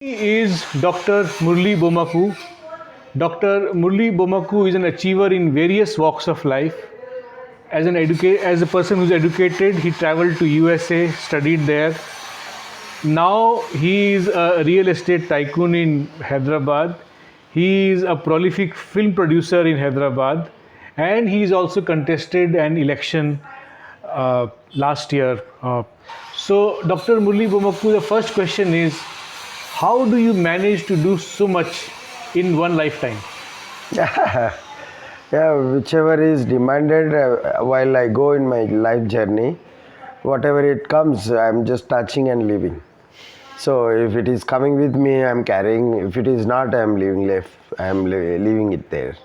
He is Dr. Murali Bommaku. Dr. Murali Bommaku is an achiever in various walks of life. As a person who's educated, he traveled to USA, studied there. Now he is a real estate tycoon in Hyderabad. He is a prolific film producer in Hyderabad, and he is also contested an election last year. So, Dr. Murali Bommaku, the first question is, how do you manage to do so much in one lifetime? Yeah, whichever is demanded while I go in my life journey, whatever it comes, I'm just touching and leaving. So if it is coming with me, I'm carrying. If it is not, I'm leaving it there.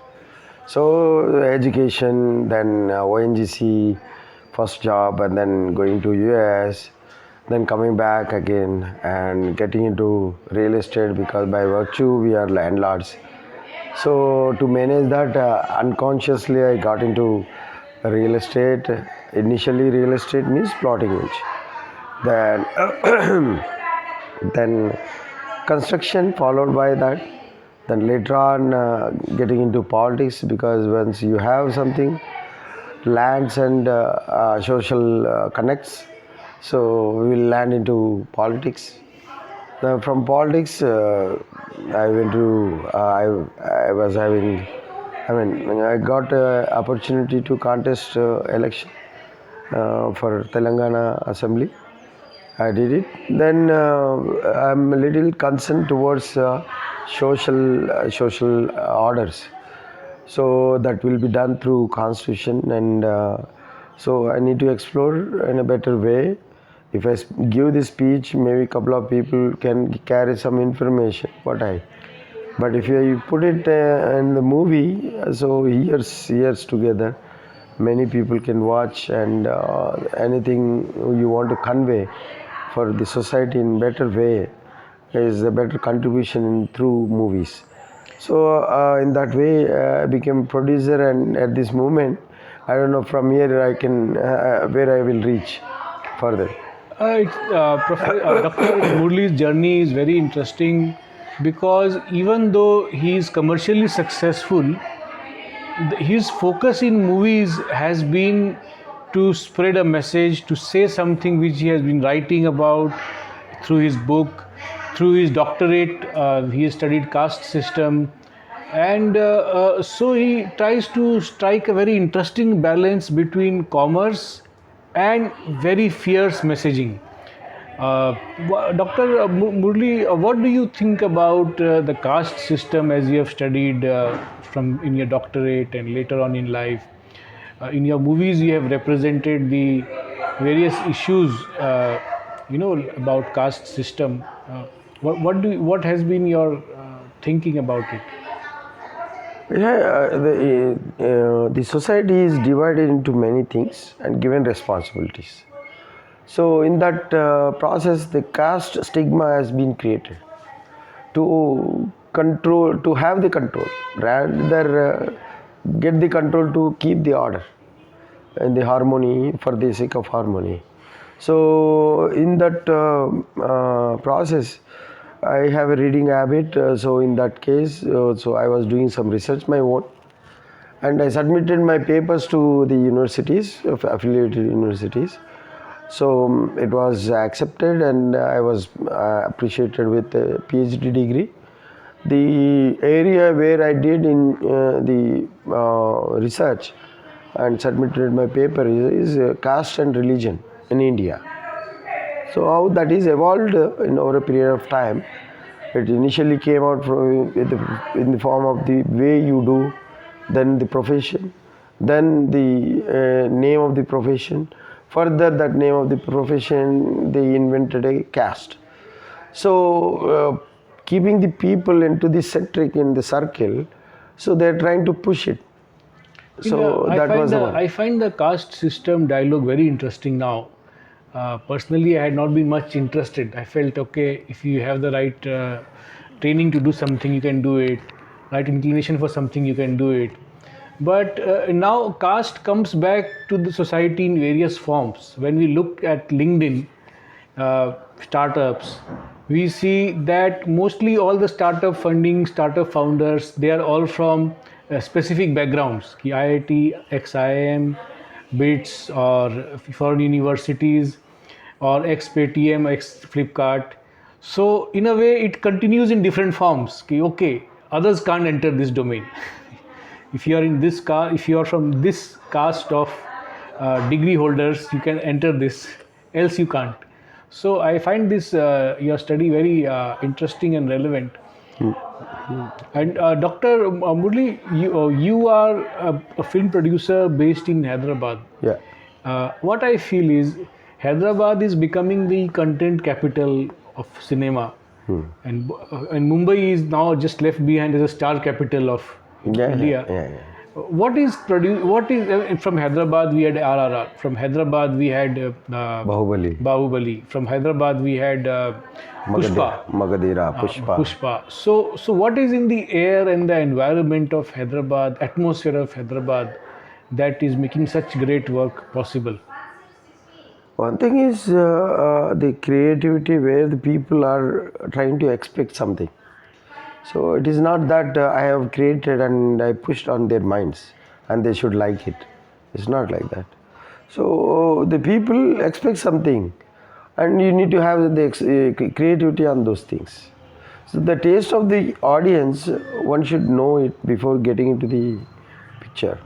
So education, then ONGC, first job, and then going to US, then coming back again and getting into real estate because by virtue we are landlords. So to manage that, unconsciously I got into real estate. Initially, real estate means plotting inch. Then, then construction followed by that. Then later on, getting into politics because once you have something, lands and social connects, so we will land into politics. From politics, I went to. I was having. I got opportunity to contest election for Telangana Assembly. I did it. Then I'm a little concerned towards social orders. So that will be done through constitution, and so I need to explore in a better way. If I give this speech, maybe a couple of people can carry some information. But if you put it in the movie, so years together, many people can watch, and anything you want to convey for the society in better way is a better contribution through movies. So in that way, I became producer, and at this moment, I don't know from here I can where I will reach further. Dr. Murali's journey is very interesting because even though he is commercially successful, his focus in movies has been to spread a message, to say something which he has been writing about through his book, through his doctorate. He has studied caste system, and so he tries to strike a very interesting balance between commerce and very fierce messaging. Dr. Murali, what do you think about the caste system as you have studied from in your doctorate and later on in life? In your movies, you have represented the various issues, about caste system. What has been your thinking about it? Yeah, the society is divided into many things and given responsibilities. So in that process, the caste stigma has been created to control, to have the control, rather get the control to keep the order and the harmony for the sake of harmony. So in that process, I have a reading habit. So in that case, so I was doing some research my own, and I submitted my papers to the universities, affiliated universities. So it was accepted, and I was appreciated with a PhD degree. The area where I did in the research and submitted my paper is caste and religion in India. So how that is evolved in over a period of time. It initially came out in the form of the way you do, then the profession, then the name of the profession. Further, that name of the profession, they invented a caste. So keeping the people into the centric in the circle, so they are trying to push it. So I find the caste system dialogue very interesting now. Personally, I had not been much interested. I felt, okay, if you have the right training to do something, you can do it. Right inclination for something, you can do it. But now caste comes back to the society in various forms. When we look at LinkedIn, startups, we see that mostly all the startup funding, startup founders, they are all from specific backgrounds, ki IIT, ex-IIM, BITS, or foreign universities, or ex-Paytm, ex-Flipkart. So in a way, it continues in different forms. Ki, okay, others can't enter this domain. If you are in this if you are from this caste of degree holders, you can enter this, else you can't. So I find this your study very interesting and relevant. And Dr. Murali, you are a film producer based in Hyderabad. Yeah. What I feel is Hyderabad is becoming the content capital of cinema, and Mumbai is now just left behind as a star capital of India. What is from Hyderabad? We had RRR. From Hyderabad we had Bahubali. From Hyderabad we had Pushpa. Pushpa. So what is in the air and the environment of Hyderabad, atmosphere of Hyderabad, that is making such great work possible? One thing is the creativity where the people are trying to expect something. So it is not that I have created and I pushed on their minds and they should like it. It's not like that. So the people expect something and you need to have the creativity on those things. So the taste of the audience, one should know it before getting into the picture.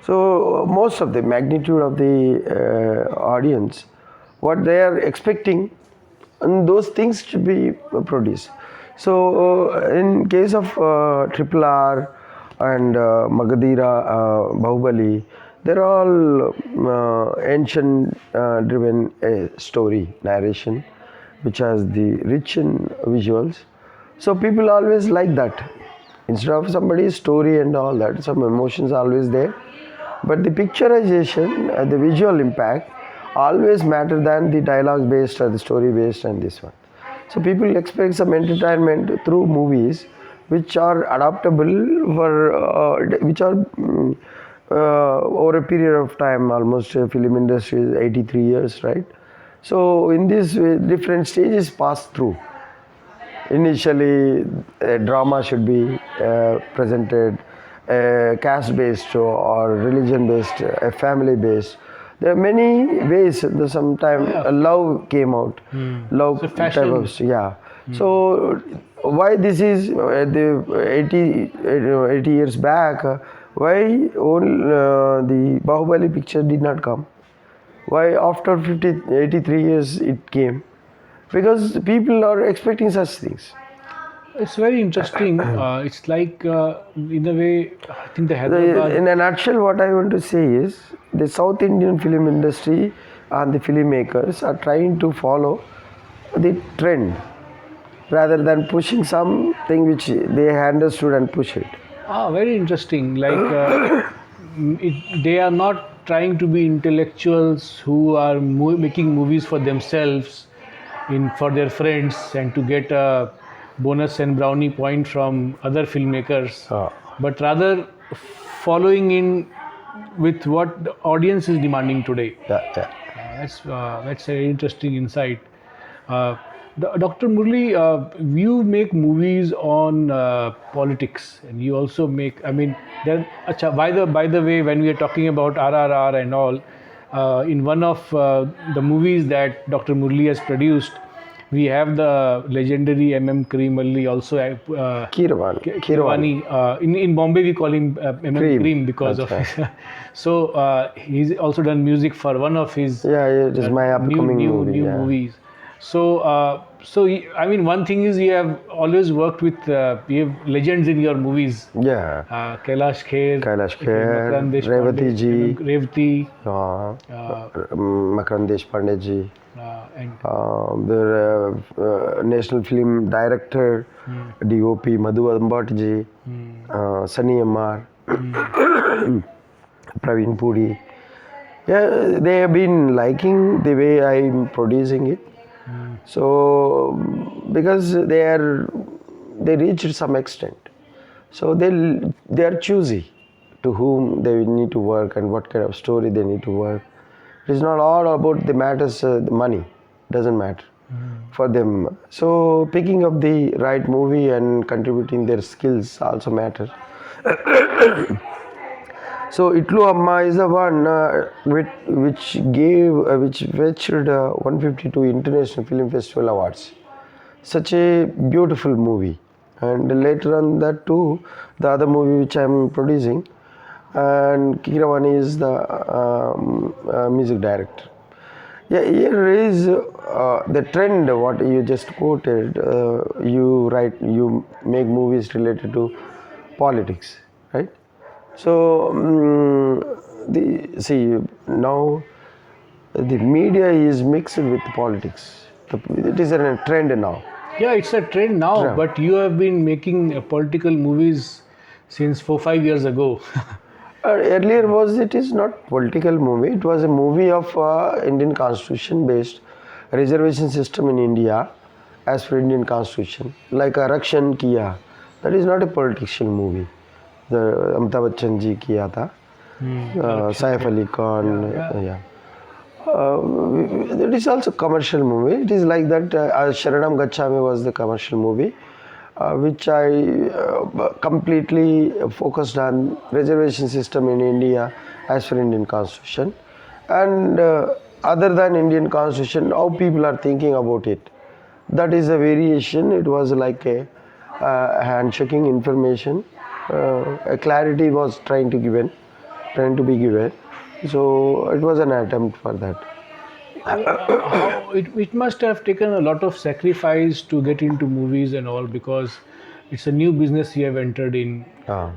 So most of the magnitude of the audience, what they are expecting, and those things should be produced. So in case of Triple R and Magadira, Bahubali, they're all ancient driven story narration, which has the rich in visuals. So people always like that. Instead of somebody's story and all that, some emotions are always there. But the picturization, the visual impact, always matter than the dialogue based or the story based and this one. So people expect some entertainment through movies, which are adaptable for, which are over a period of time. Almost film industry is 83 years, right? So in this way, different stages pass through. Initially, a drama should be presented, caste-based or religion-based, family-based. There are many ways. Sometimes love came out, love so type of So why this is the 80 years back? Why the Bahubali picture did not come? Why after 83 years it came? Because people are expecting such things. It's very interesting. It's like, in a way, I think the Hyderabad. In a nutshell, what I want to say is the South Indian film industry and the filmmakers are trying to follow the trend rather than pushing something which they understood and push it. Very interesting. Like, they are not trying to be intellectuals who are making movies for themselves, for their friends, and to get a bonus and brownie point from other filmmakers, but rather following in with what the audience is demanding today. That's a very interesting insight. Dr. Murali, you make movies on politics, and you also make. I mean, by the way, when we are talking about RRR and all, in one of the movies that Dr. Murali has produced, we have the legendary MM Kreem also. Keeravani. In Bombay, we call him MM Kreem because of his. So he's also done music for one of his it is my upcoming new movies. So, I mean, one thing is you have always worked with you have legends in your movies. Kailash Kher, Revathy ji, Revathy, Makarandesh Pandey ji, and the National Film Director, DOP Madhu Bhatt ji, Sunny Amar, Praveen Puri. They have been liking the way I am producing it. So because they reached some extent, so they are choosy to whom they need to work and what kind of story they need to work. It is not all about the matters, the money doesn't matter. for them. So picking up the right movie and contributing their skills also matter. So Itlu Amma is the one which fetched 152 International Film Festival Awards. Such a beautiful movie. And later on that too, the other movie which I am producing, and Keeravani is the music director. Yeah, here is the trend. What you just quoted. You make movies related to politics, right? So now the media is mixed with politics. It is a trend now. Yeah, it's a trend now, Yeah. but you have been making political movies since 4-5 years ago. Earlier it is not political movie. It was a movie of Indian Constitution based reservation system in India, as per Indian Constitution, like Rakshan Kiya. That is not a political movie. The Amitabh Bachchan ji kiya tha. Saif Ali Khan. Yeah. It is also commercial movie. It is like that. Sharanam Gachami was the commercial movie, which I completely focused on reservation system in India as per Indian Constitution, and other than Indian Constitution, how people are thinking about it. That is a variation. It was like a handshaking information. A clarity was trying to be given. So it was an attempt for that. It must have taken a lot of sacrifice to get into movies and all, because it's a new business you have entered in,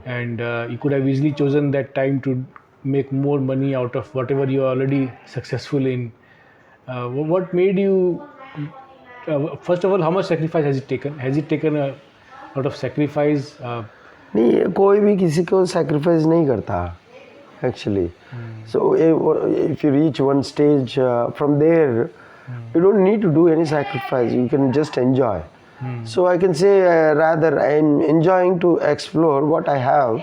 and you could have easily chosen that time to make more money out of whatever you are already successful in. What made you, first of all, how much sacrifice has it taken? Has it taken a lot of sacrifice? नहीं, कोई भी किसी को sacrifice नहीं करता actually. So if you reach one stage from there, you don't need to do any sacrifice. You can just enjoy. So I can say rather I'm enjoying to explore what I have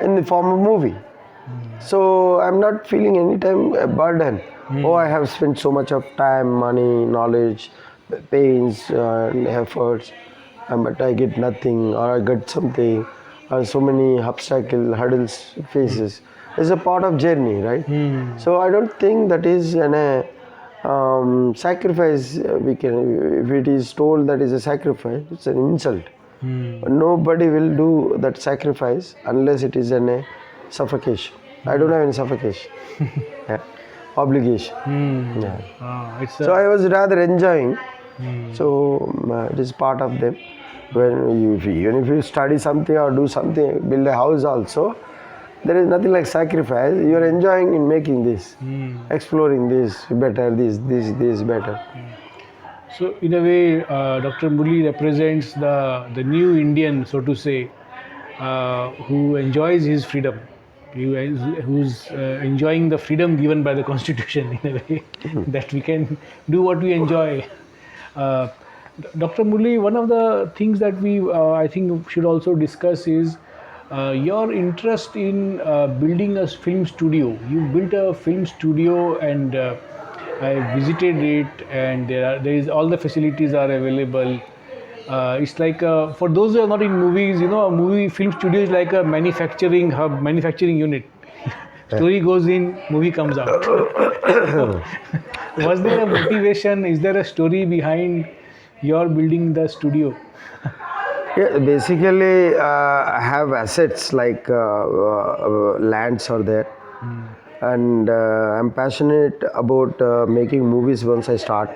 in the form of movie. So I'm not feeling any time a burden. Oh, I have spent so much of time, money, knowledge, pains, and efforts, but I get nothing, or I get something, or so many obstacles, hurdles, faces. It's a part of journey, right? So I don't think that is an sacrifice. We can, if it is told that is a sacrifice, it's an insult. Nobody will do that sacrifice unless it is a suffocation. I don't have any suffocation. Yeah. Obligation. Yeah. So I was rather enjoying. So it is part of them. Even if you study something or do something, build a house also, there is nothing like sacrifice. You are enjoying in making this, exploring this better, this better. So in a way, Dr. Murali represents the new Indian, so to say, who enjoys his freedom, who's enjoying the freedom given by the Constitution, in a way, that we can do what we enjoy. Dr. Murali, one of the things that we I think should also discuss is your interest in building a film studio. You built a film studio, and I visited it, and there is all the facilities are available. It's like for those who are not in movies, a film studio is like a manufacturing hub, manufacturing unit. Story goes in, movie comes out. Was there a motivation? Is there a story behind your building the studio? Yeah, basically I have assets like lands are there, and I'm passionate about making movies once I start.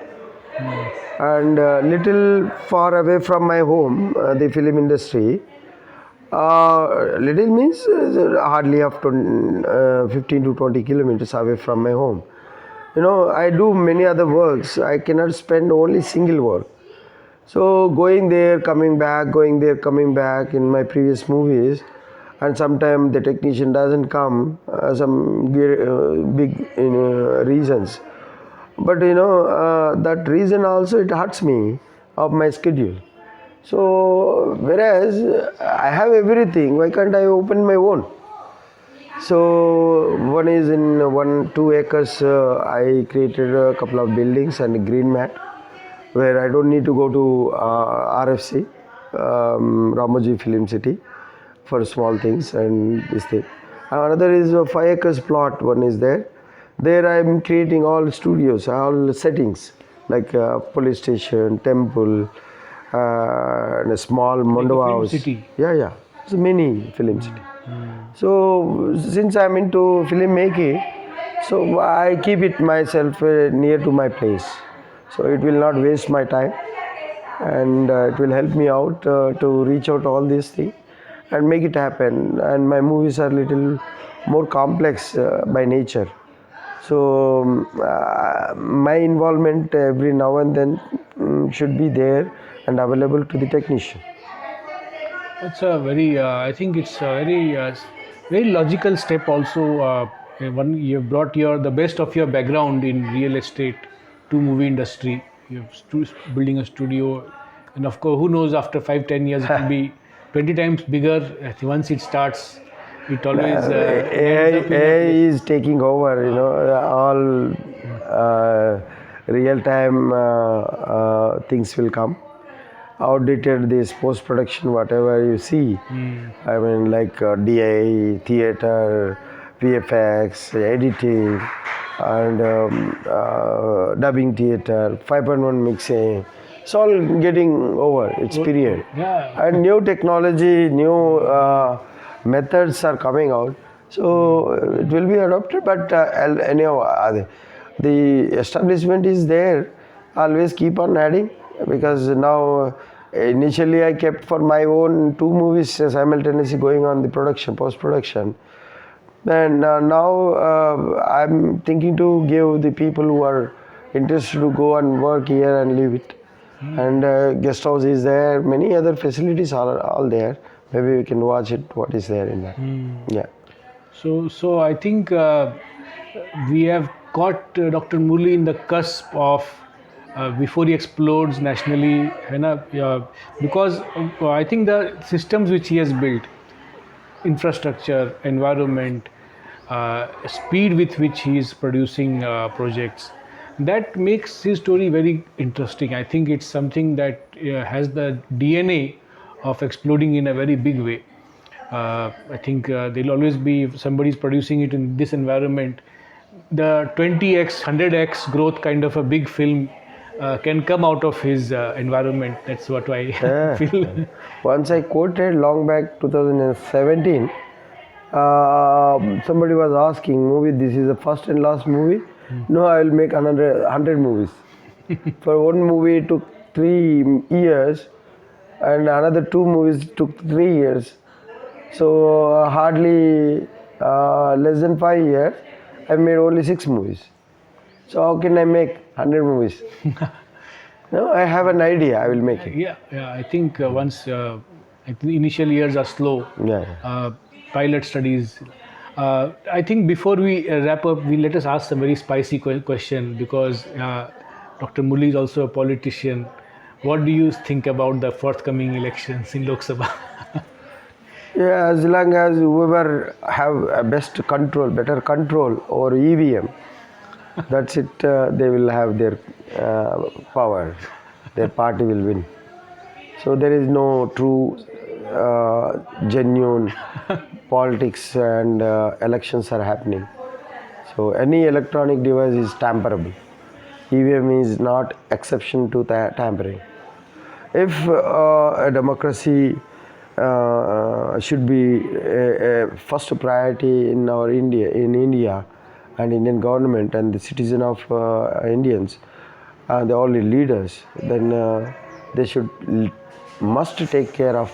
And little far away from my home, the film industry. Little means hardly up to 15 to 20 kilometers away from my home. I do many other works. I cannot spend only single work. So going there, coming back in my previous movies, and sometimes the technician doesn't come, some big reasons. But that reason also it hurts me of my schedule. So whereas I have everything, why can't I open my own? So one is in 2 acres. I created a couple of buildings and a green mat, where I don't need to go to RFC, Ramoji Film City, for small things and this thing. Another is a 5 acres plot, one is there. There I am creating all studios, all settings, like police station, temple, and a small Mandava film house. city. Yeah. It's a mini film city. So since I'm into filmmaking, so I keep it myself near to my place. So it will not waste my time, and it will help me out to reach out all these things and make it happen. And my movies are little more complex by nature. So my involvement every now and then should be there and available to the technician. It's a very, I think it's a very logical step also. One, you have brought the best of your background in real estate to movie industry. You're building a studio, and of course, who knows, after 5-10 years, it will be 20 times bigger. I think once it starts, it always ends up in a AI place. is taking over, all real time things will come. Outdated this post production, whatever you see, I mean, like DI, theater, VFX, editing, and dubbing theater, 5.1 mixing. It's all getting over its period. Yeah. And new technology, new methods are coming out, so it will be adopted. But anyhow, the establishment is there. Always keep on adding, because now initially I kept for my own 2 movies simultaneously going on the production, post production. And now I'm thinking to give the people who are interested to go and work here and leave it. And guest house is there, many other facilities are all there. Maybe we can watch it, what is there in that. Yeah. So I think we have got Dr. Murali in the cusp of before he explodes nationally, because I think the systems which he has built, infrastructure, environment, speed with which he is producing projects, that makes his story very interesting. I think it's something that has the DNA of exploding in a very big way. I think there'll always be, if somebody's producing it in this environment, the 20x, 100x growth kind of a big film can come out of his environment. That's what I feel. Once I quoted long back 2017, somebody was asking, movie, this is the first and last movie? No, I will make another 100 movies. For one movie it took 3 years, and another 2 movies took 3 years. So hardly less than 5 years, I made only 6 movies. So how can I make 100 movies? No, I have an idea, I will make it. Yeah. I think once I think the initial years are slow. Yeah. Pilot studies. I think before we wrap up, let us ask a very spicy question, because Dr. Murali is also a politician. What do you think about the forthcoming elections in Lok Sabha? Yeah, as long as whoever have a better control over EVM, that's it. They will have their power. Their party will win. So there is no true, genuine politics, and elections are happening. So any electronic device is tamperable. EVM is not exception to tampering. If a democracy should be a first priority in India, and Indian government and the citizen of Indians, the only leaders, then they must take care of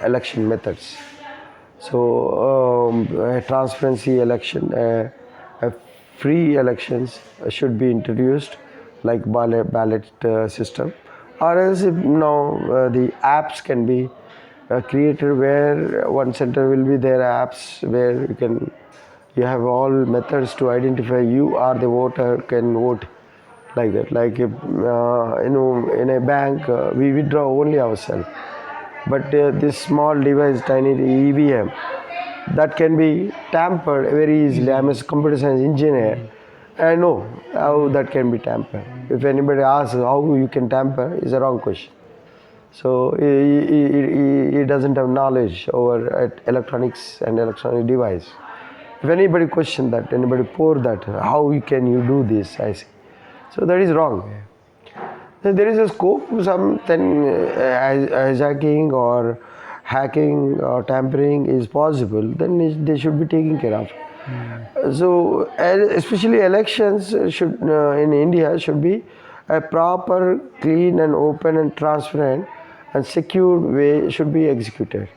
election methods. So a transparency election, a free elections should be introduced, like ballot system, or else the apps can be created, where one center will be there, apps where you have all methods to identify you are the voter, can vote like that. Like if, in a bank we withdraw only ourselves, but this small device, tiny EVM, that can be tampered very easily. I'm a computer science engineer. I know how that can be tampered. If anybody asks how you can tamper, is a wrong question. So he doesn't have knowledge over electronics and electronic device. If anybody question that, anybody pour that, how can you do this? I say, so that is wrong. So there is a scope something hijacking or hacking or tampering is possible, then they should be taken care of. So especially elections should in India should be a proper, clean and open and transparent and secure way should be executed.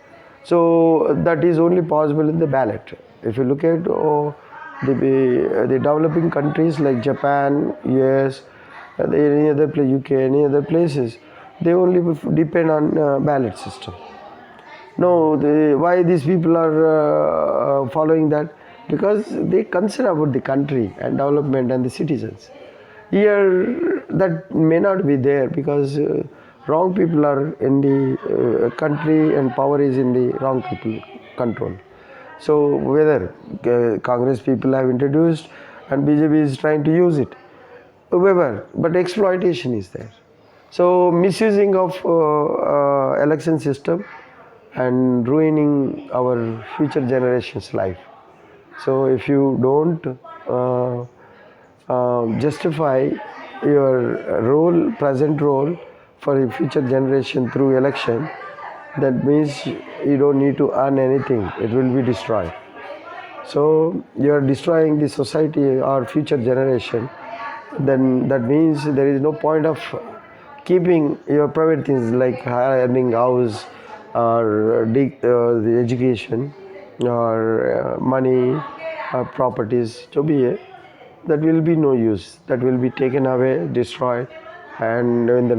So that is only possible in the ballot. If you look at the developing countries like Japan, US, any other place, UK, any other places, they only depend on ballot system. No, why these people are following that? Because they concern about the country and development and the citizens. Here, that may not be there because wrong people are in the country and power is in the wrong people control. So whether Congress people have introduced and BJP is trying to use it, whoever, but exploitation is there. So misusing of election system and ruining our future generations' life. So if you don't justify your role, present role for the future generation through election, that means you don't need to earn anything. It will be destroyed. So you are destroying the society or future generation. Then that means there is no point of keeping your private things like earning house or the education or money or properties to be that will be no use. That will be taken away, destroyed, and in the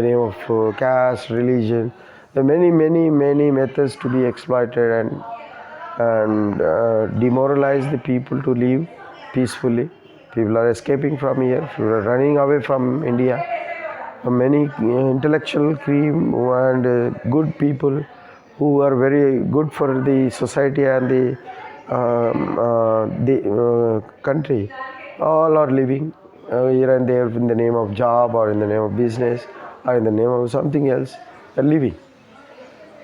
name of caste, religion, there are many methods to be exploited and demoralize the people to live peacefully. People are escaping from here, people are running away from India. Many intellectual cream and good people who are very good for the society and the country, all are living here and there in the name of job or in the name of business or in the name of something else. They're living.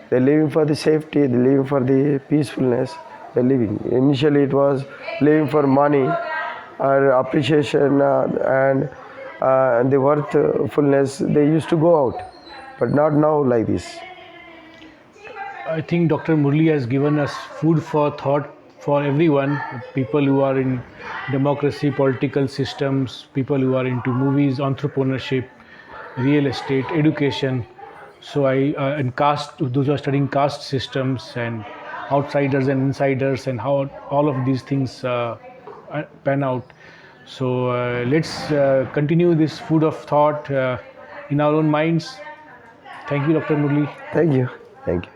They're living for the safety, they're living for the peacefulness, they're living. Initially it was living for money or appreciation and the worthfulness, they used to go out, but not now like this. I think Dr. Murali has given us food for thought for everyone, people who are in democracy, political systems, people who are into movies, entrepreneurship, real estate, education. So and caste, those who are studying caste systems and outsiders and insiders and how all of these things pan out. So let's continue this food of thought in our own minds. Thank you, Dr. Murali. Thank you. Thank you.